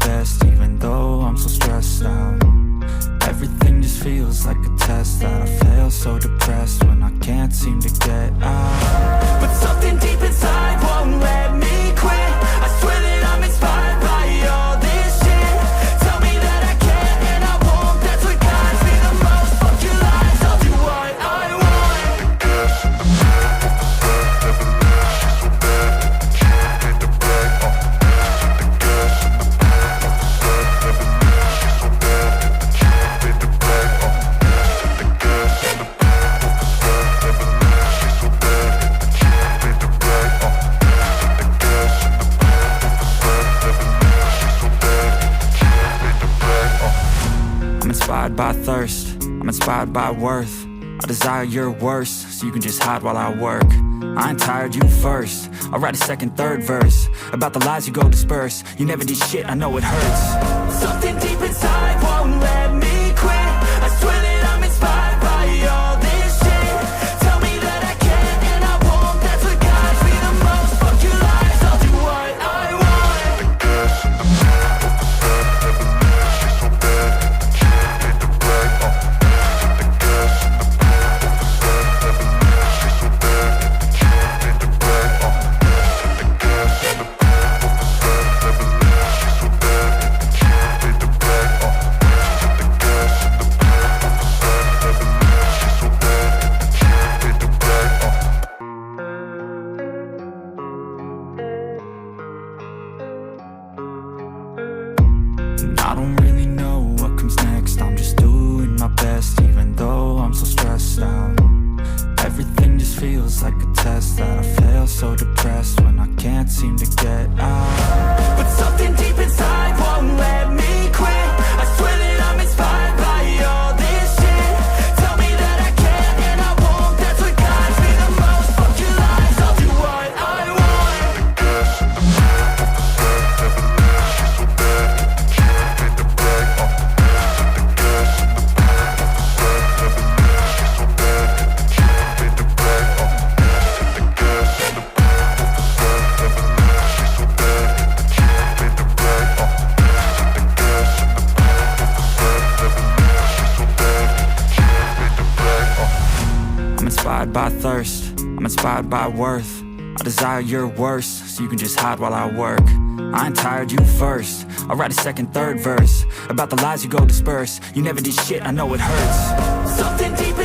best, even though I'm so stressed out. Everything just feels like a test that I fail, so depressed when I can't seem to get out. But something deep inside won't let me quit. I swear that I'm inspired by all this shit. Tell me that I can and I won't, that's what guides me the most. Fuck your lies, I'll do what I want. I'm inspired by thirst, I'm inspired by worth. I desire your worst, so you can just hide while I work. I ain't tired, you first. I'll write a second, third verse about the lies you go disperse. You never did shit, I know it hurts. Something deep inside won't let me quit. I swear that I'm inspired by all this shit. Tell me that I can and I won't, that's what guides me the most. Fuck your lies, I'll do what I want. I don't really know what comes next. I'm just doing my best, even though I'm so stressed out. Everything just feels like a test that I fail, so depressed when I can't seem to get out. But something deep inside won't let me quit. I swear that I'm inspired by all this shit. Tell me that I can and I won't, that's what guides me the most. Fuck your lies, I'll do what I want. I'm inspired by thirst, I'm inspired by worth. I desire your worst, so you can just hide while I work. I ain't tired, you first. I'll write a second, third verse about the lies you go disperse. You never did shit, I know it hurts. Something deep